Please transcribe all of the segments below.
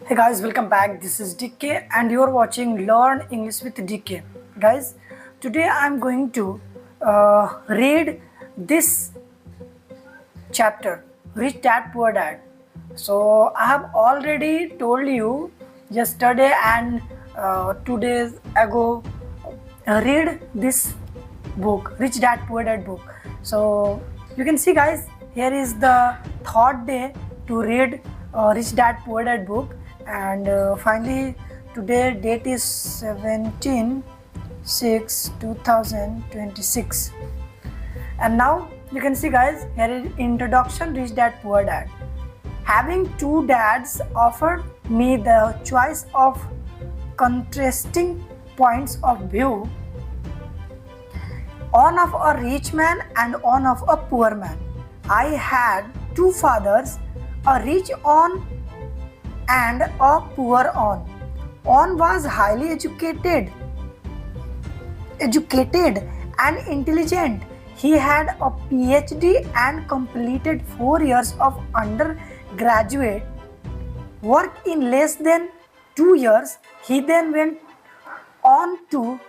Hey guys, welcome back. This is DK and you're watching Learn English with DK. Guys, today I'm going to read this chapter, Rich Dad Poor Dad. So I have already told you yesterday and 2 days ago, read this book, Rich Dad Poor Dad book. So you can see guys, here is the third day to read Rich Dad Poor Dad book, and finally today date is 17/6/2026. And now you can see guys, here is introduction, Rich Dad Poor Dad. Having two dads offered me the choice of contrasting points of view, one of a rich man and one of a poor man. I had two fathers, a rich one and a poor one. One was highly educated and intelligent. He had a PhD and completed 4 years of undergraduate work in less than 2 years. He then went on to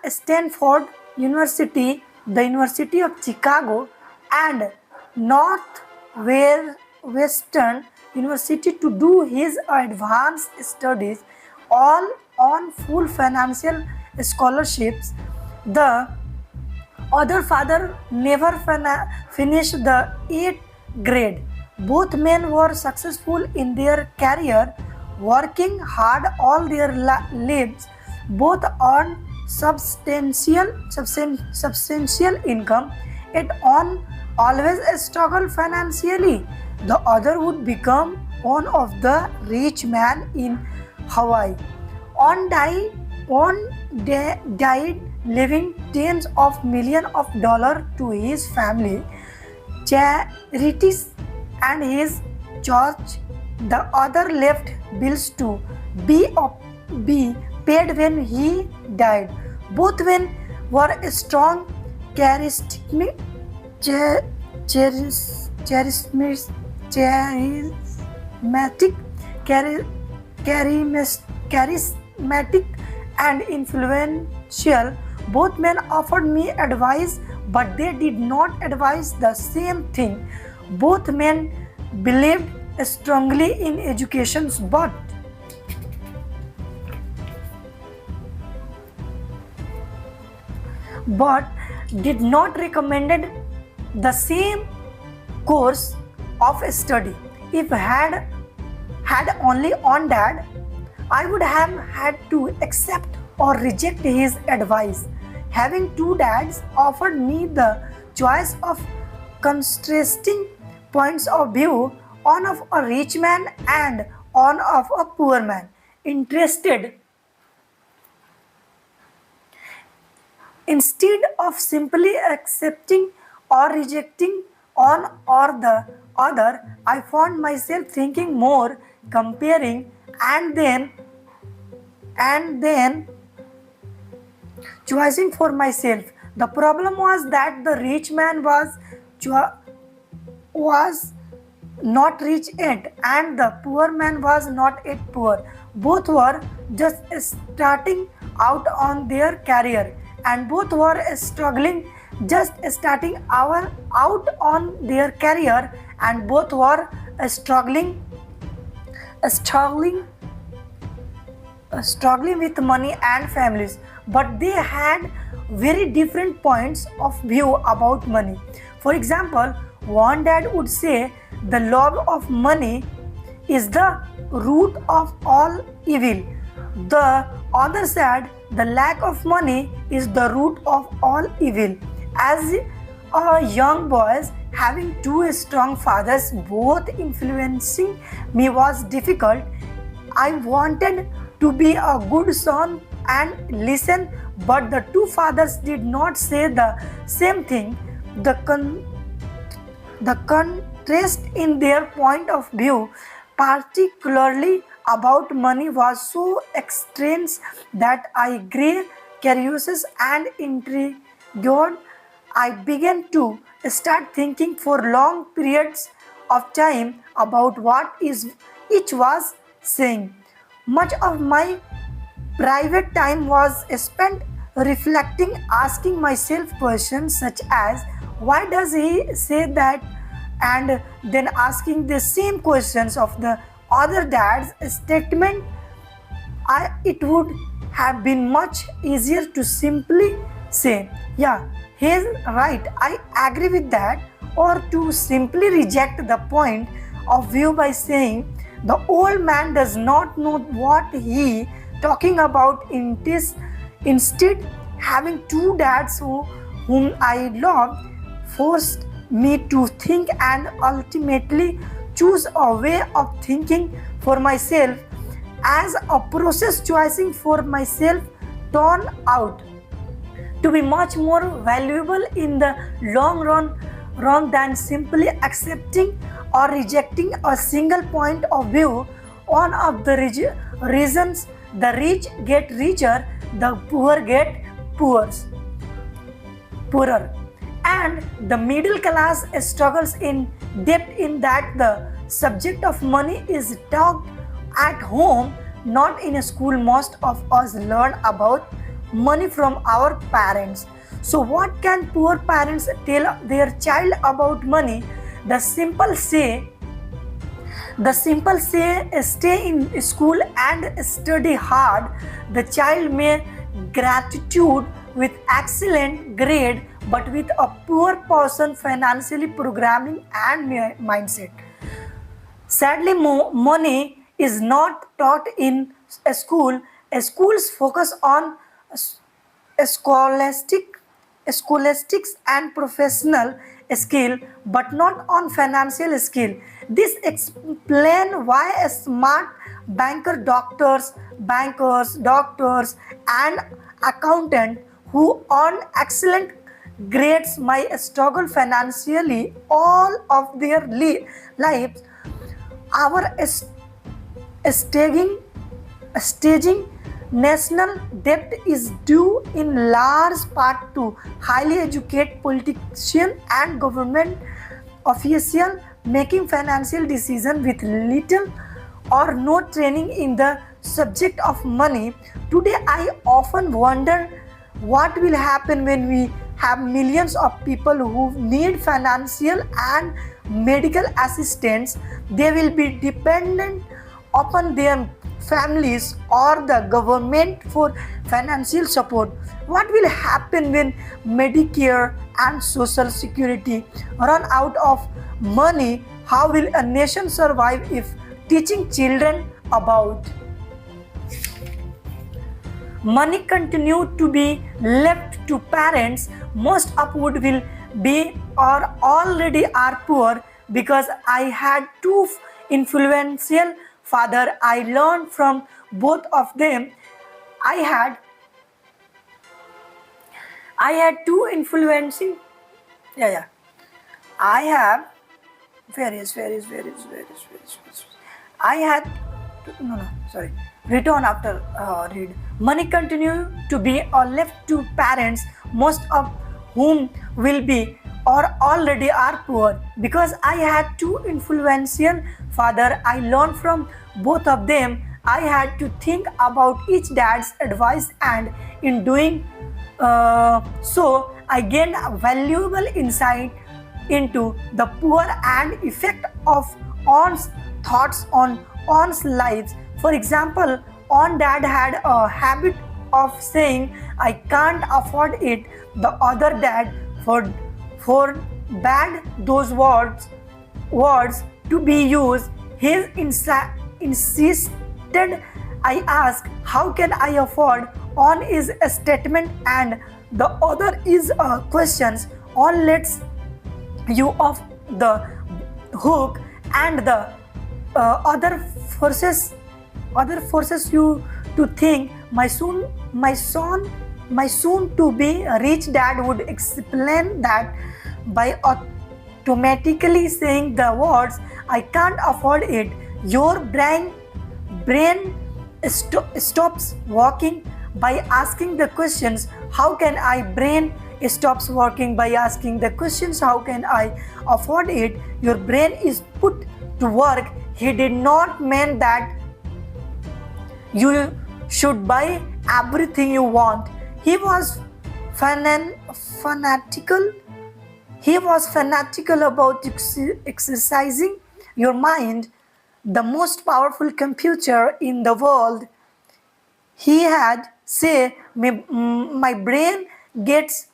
Stanford University, the University of Chicago, and Northwestern University to do his advanced studies, all on full financial scholarships. The other father never finished the 8th grade. Both men were successful in their career, working hard all their lives. Both earned substantial income, yet one always struggled financially. The other would become one of the rich man in Hawaii. One died leaving tens of millions of dollars to his family, charities, and his church. The other left bills to be paid when he died. Both men were strong, charismatic and influential. Both men offered me advice, but they did not advise the same thing. Both men believed strongly in education, but did not recommended the same course of study. If I had only one dad, I would have had to accept or reject his advice. Having two dads offered me the choice of contrasting points of view, one of a rich man and one of a poor man. Instead of simply accepting or rejecting one or the other, I found myself thinking more, comparing, and then choosing for myself. The problem was that the rich man was not rich yet, and the poor man was not yet poor. Both were just starting out on their career, and both were struggling just starting out on their career, and both were struggling with money and families. But they had very different points of view about money. For example, one dad would say the love of money is the root of all evil. The other said the lack of money is the root of all evil. As a young boy, having two strong fathers both influencing me was difficult. I wanted to be a good son and listen, but the two fathers did not say the same thing. The contrast in their point of view, particularly about money, was so extreme that I grew curious and intrigued. I began to start thinking for long periods of time about what is each was saying. Much of my private time was spent reflecting, asking myself questions such as why does he say that, and then asking the same questions of the other dad's statement. It would have been much easier to simply say, yeah, he's right, I agree with that, or to simply reject the point of view by saying, the old man does not know what he talking about. Instead, having two dads whom I loved forced me to think and ultimately choose a way of thinking for myself as a process choosing for myself turned out to be much more valuable in the long run than simply accepting or rejecting a single point of view. One of the reasons the rich get richer, the poor get poorer, and the middle class struggles in depth in that the subject of money is talked at home, not in a school. Most of us learn about money from our parents. So what can poor parents tell their child about money? The simple say stay in school and study hard. The child may gratitude with excellent grade, but with a poor person financially programming and mindset. Sadly, money is not taught in a school. Schools focus on scholastic, scholastics and professional skill, but not on financial skill. This explains why a smart bankers, doctors, and accountant who earn excellent grades might struggle financially all of their lives. Our staging national debt is due in large part to highly educated politicians and government officials making financial decisions with little or no training in the subject of money. Today, I often wonder what will happen when we have millions of people who need financial and medical assistance. They will be dependent upon their families or the government for financial support. What will happen when Medicare and Social Security run out of money? How will a nation survive if teaching children about money continue to be left to parents? Most upward will be or already are poor. Because I had two influential father, I learned from both of them. I had two influencing. I have various. I had sorry. Return after read. Money continue to be or left to parents, most of whom will be or already are poor. Because I had two influential father, I learned from both of them. I had to think about each dad's advice, and in doing so, I gained a valuable insight into the poor and effect of one's thoughts on one's lives. For example, one dad had a habit of saying, I can't afford it. The other dad forbade those words to be used. He insisted. I asked, how can I afford? One is a statement and the other is a question. One lets you off the hook and the other forces you to think. My soon to be rich dad would explain that by automatically saying the words, I can't afford it, your brain stops working. By asking the questions, how can I brain stops working by asking the questions, how can I afford it? Your brain is put to work. He did not mean that you should buy everything you want. He was fanatical. He was fanatical about exercising your mind, the most powerful computer in the world. He had say, my brain gets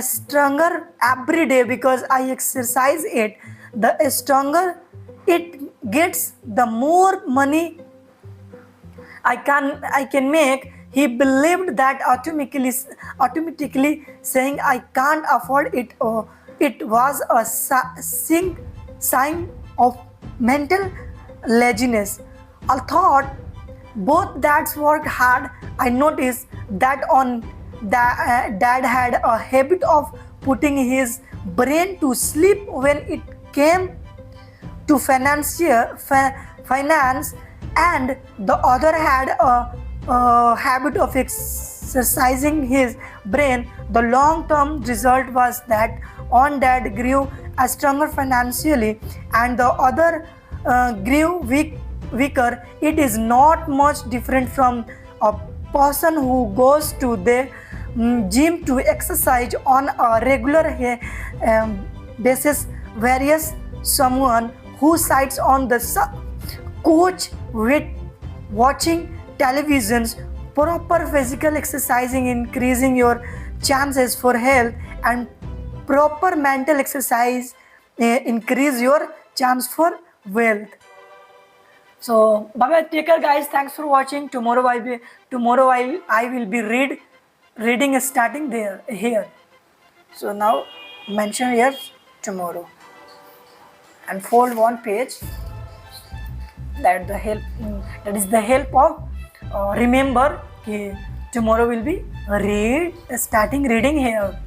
stronger every day because I exercise it. The stronger it gets, the more money I can make. He believed that automatically saying I can't afford it, it was a sign of mental laziness. I thought both dads worked hard. I noticed that dad had a habit of putting his brain to sleep when it came to finance, and the other had a habit of exercising his brain. The long-term result was that one dad grew stronger financially and the other grew weaker. It is not much different from a person who goes to the gym to exercise on a regular basis versus someone who sits on the couch with watching televisions. Proper physical exercising increasing your chances for health, and proper mental exercise increase your chance for wealth. So bye bye, take care guys. Thanks for watching. Tomorrow I will be reading starting there here. So now mention here tomorrow and fold one page. That is the help of remember कि tomorrow will be starting reading here.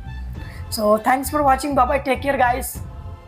So thanks for watching. Bye bye, take care guys.